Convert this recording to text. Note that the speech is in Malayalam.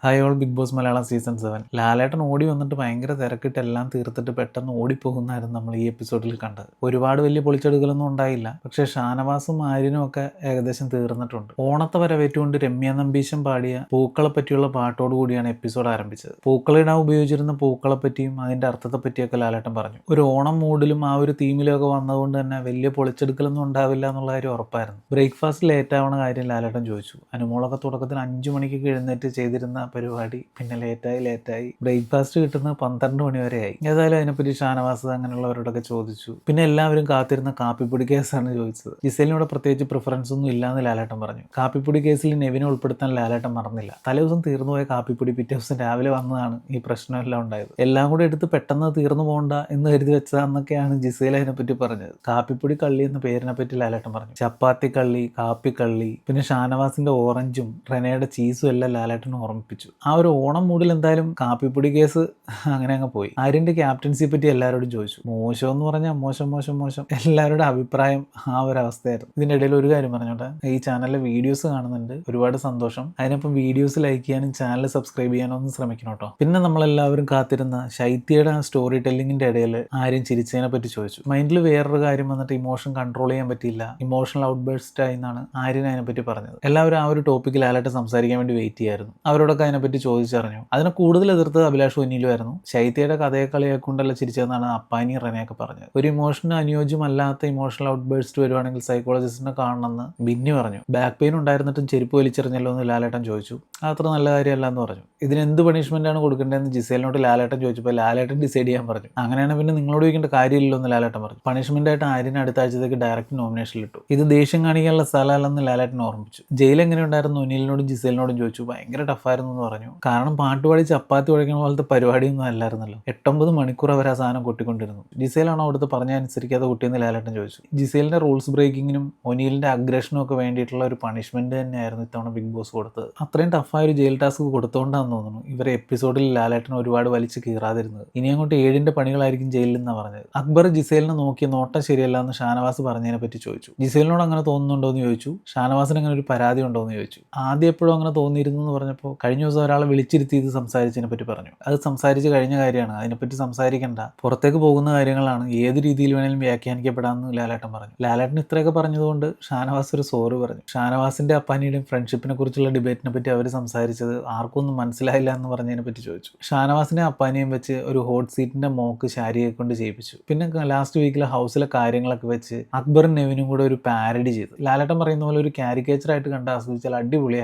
Hi all big boss Malayalam season 7 Lalettan ഓടി വന്നിട്ട് ഭയങ്കര തിരക്കിട്ട് എല്ലാം തീർത്തിട്ട് പെട്ടെന്ന് ഓടിപ്പോകുന്നായിരുന്നു നമ്മൾ ഈ എപ്പിസോഡിൽ കണ്ടത്. ഒരുപാട് വലിയ പൊളിച്ചെടുക്കലൊന്നും ഉണ്ടായില്ല. പക്ഷേ ഷാനവാസും ആര്യനും ഒക്കെ ഏകദേശം തീർന്നിട്ടുണ്ട്. ഓണത്തെ വരവേറ്റുകൊണ്ട് രമ്യ നമ്പീശൻ പാടിയ പൂക്കളെ പറ്റിയുള്ള പാട്ടോട് കൂടിയാണ് എപ്പിസോഡ് ആരംഭിച്ചത്. പൂക്കളിടാൻ ഉപയോഗിച്ചിരുന്ന പൂക്കളെ പറ്റിയും അതിന്റെ അർത്ഥത്തെ പറ്റിയൊക്കെ ലാലേട്ടൻ പറഞ്ഞു. ഒരു ഓണം മൂഡിലും ആ ഒരു തീമിലും ഒക്കെ വന്നതുകൊണ്ട് തന്നെ വലിയ പൊളിച്ചെടുക്കലൊന്നും ഉണ്ടാവില്ല എന്നുള്ള കാര്യം ഉറപ്പായിരുന്നു. ബ്രേക്ക്ഫാസ്റ്റ് ലേറ്റ് ആവുന്ന കാര്യം ലാലേട്ടൻ ചോദിച്ചു. അനുമോളൊക്കെ തുടക്കത്തിൽ 5 മണിക്ക് എഴുന്നേറ്റ് ചെയ്തിരുന്ന പരിപാടി പിന്നെ ലേറ്റായി ബ്രേക്ക്ഫാസ്റ്റ് കിട്ടുന്നത് 12 മണി വരെ ആയി. ഏതായാലും അതിനെപ്പറ്റി ഷാനവാസ് അങ്ങനെയുള്ളവരോടൊക്കെ ചോദിച്ചു. പിന്നെ എല്ലാവരും കാത്തിരുന്ന കാപ്പിപ്പൊടി കേസാണ് ചോദിച്ചത്. ജിസേലിനോട് പ്രത്യേകിച്ച് പ്രിഫറൻസ് ഒന്നും ഇല്ലാന്ന് ലാലേട്ടൻ പറഞ്ഞു. കാപ്പിപ്പൊടി കേസിൽ നെവിനെ ഉൾപ്പെടുത്താൻ ലാലേട്ടൻ മറന്നില്ല. തലേദിവസം തീർന്നുപോയ കാപ്പിപ്പൊടി പിറ്റേ ദിവസം രാവിലെ വന്നതാണ് ഈ പ്രശ്നമെല്ലാം ഉണ്ടായത്. എല്ലാം കൂടെ എടുത്ത് പെട്ടെന്ന് തീർന്നു പോകണ്ട എന്ന് കരുതി വെച്ചതാന്നൊക്കെയാണ് ജിസേൽ അതിനെപ്പറ്റി പറഞ്ഞത്. കാപ്പിപ്പൊടി കള്ളി എന്ന പേരിനെ പറ്റി ലാലേട്ടൻ പറഞ്ഞു. ചപ്പാത്തി കള്ളി, കാപ്പി കള്ളി, പിന്നെ ഷാനവാസിന്റെ ഓറഞ്ചും റെനയുടെ ചീസും എല്ലാം ലാലേട്ടൻ ഓർമ്മിപ്പിച്ചു. ആ ഒരു ഓണം മൂഡിൽ എന്തായാലും കാപ്പിപ്പൊടി കേസ് അങ്ങനെ അങ്ങ് പോയി. ആര്യന്റെ ക്യാപ്റ്റൻസിയെ പറ്റി എല്ലാവരോടും ചോദിച്ചു. മോശം എന്ന് പറഞ്ഞാൽ മോശം എല്ലാവരുടെ അഭിപ്രായം ആ ഒരു അവസ്ഥയായിരുന്നു. ഇതിന്റെ ഇടയിൽ ഒരു കാര്യം പറഞ്ഞോട്ടെ, ഈ ചാനലിലെ വീഡിയോസ് കാണുന്നുണ്ട്, ഒരുപാട് സന്തോഷം. അതിനൊപ്പം വീഡിയോസ് ലൈക്ക് ചെയ്യാനും ചാനൽ സബ്സ്ക്രൈബ് ചെയ്യാനും ഒന്ന് ശ്രമിക്കണം കേട്ടോ. പിന്നെ നമ്മളെല്ലാവരും കാത്തിരുന്ന ശൈത്യയുടെ ആ സ്റ്റോറി ടെല്ലിങ്ങിന്റെ ഇടയിൽ ആര്യം ചിരിച്ചതിനെ പറ്റി ചോദിച്ചു. മൈൻഡിൽ വേറൊരു കാര്യം വന്നിട്ട് ഇമോഷൻ കൺട്രോൾ ചെയ്യാൻ പറ്റിയില്ല, ഇമോഷണൽ ഔട്ട് ബേഴ്സ്റ്റ് ആയി എന്നാണ് ആര്യൻ അതിനെപ്പറ്റി പറഞ്ഞത്. എല്ലാവരും ആ ഒരു ടോപ്പിക്കിൽ ആലായിട്ട് സംസാരിക്കാൻ വേണ്ടി വെയിറ്റ് ചെയ്യായിരുന്നു. അവരോടൊക്കെ അതിനെപ്പറ്റി ചോദിച്ചറിഞ്ഞു. അതിനെ കൂടുതൽ എതിർത്തത് അഭിലാഷ് ഒന്നിയിലുമായിരുന്നു. ശൈത്യയുടെ കഥയെ കളിയാക്കൊണ്ടല്ല ചിരിച്ചതെന്നാണ് അപ്പാനി റെനയൊക്കെ പറഞ്ഞത്. ഒരു ഇമോഷന് അനുയോജ്യമല്ലാത്ത ഇമോഷണൽ ഔട്ട് ബേഴ്സ്റ്റ് വരുവാണെങ്കിൽ സൈക്കോളജിസ്റ്റിനെ കാണണമെന്ന് ബിന്നി പറഞ്ഞു. ബാക്ക് പെയിൻ ഉണ്ടായിരുന്നിട്ടും ചെരുപ്പ് വലിച്ചെറിഞ്ഞല്ലോ എന്ന് ലാലേട്ടൻ ചോദിച്ചു. അത്ര നല്ല കാര്യമല്ല എന്ന് പറഞ്ഞു. ഇതിന് എന്ത് പണിഷ്മെന്റ് ആണ് കൊടുക്കേണ്ടതെന്ന് ജിസേലിനോട് ലാലേട്ടൻ ചോദിച്ചപ്പോൾ ലാലേട്ടൻ ഡിസൈഡ് ചെയ്യാൻ പറഞ്ഞു. അങ്ങനെയാണ് പിന്നെ നിങ്ങളോട് ചോദിക്കേണ്ട കാര്യമില്ലല്ലോ എന്ന് ലാലേട്ടൻ പറഞ്ഞു. പണിഷ്മെന്റ് ആയിട്ട് ആര്യനെ അടുത്ത ആഴ്ചത്തേക്ക് ഡയറക്റ്റ് നോമിനേഷനിൽ ഇട്ടു. ഇത് ദേഷ്യം കാണിക്കാനുള്ള സ്ഥലമല്ലെന്ന് ലാലേട്ടൻ ഓർമ്മിപ്പിച്ചു. ജയിൽ എങ്ങനെ ഉണ്ടായിരുന്നു ഒനിലിനോടും ജിസേലിനോടും ചോദിച്ചു. ഭയങ്കര ടഫായിരുന്നു എന്ന് പറഞ്ഞു. കാരണം പാട്ടുപാടി ചപ്പാത്തി ഉടയ്ക്കുന്ന പോലത്തെ പരിപാടിയൊന്നും അല്ലായിരുന്നല്ലോ. 8-9 മണിക്കൂർ അവർ ആ സാധനം കൊട്ടിക്കൊണ്ടിരുന്നു. ജിസേലാണോ അവിടുത്തെ പറഞ്ഞ അനുസരിക്കാതെ കുട്ടിയെന്ന് ലാലേട്ടൻ ചോദിച്ചു. ജിസേലിന്റെ റൂൾസ് ബ്രേക്കിങ്ങിനും ഒനിലിന്റെ അഗ്രഷനും ഒക്കെ വേണ്ടിയിട്ടുള്ള ഒരു പണിഷ്മെന്റ് തന്നെയായിരുന്നു ഇത്തവണ ബിഗ് ബോസ് കൊടുത്തത്. അത്രയും ടഫായ ഒരു ജയിൽ ടാസ്ക് കൊടുത്തോണ്ടാന്ന് തോന്നുന്നു ഇവരെ എപ്പിസോഡിൽ ലാലേട്ടൻ ഒരുപാട് വലിച്ചു കീറാതിരുന്നത്. ഇനി അങ്ങോട്ട് 7ന്റെ പണികളായിരിക്കും ജയിലിൽ നിന്നാണ് പറഞ്ഞത്. അക്ബർ ജിസേലിനെ നോക്കിയ നോട്ടം ശരിയല്ല എന്ന് ഷാനവാസ് പറഞ്ഞതിനെ പറ്റി ചോദിച്ചു. ജിസേലിനോട് അങ്ങനെ തോന്നുന്നുണ്ടോ എന്ന് ചോദിച്ചു. ഷാനവാസിന് അങ്ങനെ ഒരു പരാതി ഉണ്ടോ എന്ന് ചോദിച്ചു. ആദ്യം എപ്പോഴും അങ്ങനെ തോന്നിയിരുന്നു എന്ന് പറഞ്ഞപ്പോൾ കഴിഞ്ഞ ദിവസം ഒരാളെ വിളിച്ചിരുത്തി ഇത് സംസാരിച്ചതിനെ പറ്റി പറഞ്ഞു. അത് സംസാരിച്ച് കഴിഞ്ഞ കാര്യമാണ്, അതിനെപ്പറ്റി സംസാരിക്കേണ്ട, പുറത്തേക്ക് പോകുന്ന കാര്യങ്ങളാണ്, ഏത് രീതിയിൽ വേണമെങ്കിലും വ്യാഖ്യാനിക്കപ്പെടാമെന്ന് ലാലേട്ടൻ പറഞ്ഞു. ലാലേട്ടൻ ഇത്രയൊക്കെ പറഞ്ഞതുകൊണ്ട് ഷാനവാസ് ഒരു സോറി പറഞ്ഞു. ഷാനവാസിന്റെ അപ്പാനിയുടെയും ഫ്രണ്ട്ഷിപ്പിനെ കുറിച്ചുള്ള ഡിബേറ്റിനെ പറ്റി അവർ സംസാരിച്ചത് ആർക്കും ഒന്നും മനസ്സിലായില്ല എന്ന് പറഞ്ഞതിനെ പറ്റി ചോദിച്ചു. ഷാനവാസിനെ അപ്പാനിയും വെച്ച് ഒരു ഹോട്ട് സീറ്റിന്റെ മോക്ക് ശാരിയെ കൊണ്ട് ചെയ്യിപ്പിച്ചു. പിന്നെ ലാസ്റ്റ് വീക്കിലെ ഹൗസിലെ കാര്യങ്ങളൊക്കെ വെച്ച് അക്ബറും നെവിനും കൂടെ ഒരു പാരഡി ചെയ്തു. ലാലേട്ടൻ പറയുന്ന പോലെ ഒരു കാരിക്കേച്ചർ ആയിട്ട് കണ്ട് ആസ്വദിച്ചാൽ അടിപൊളിയായിരുന്നു.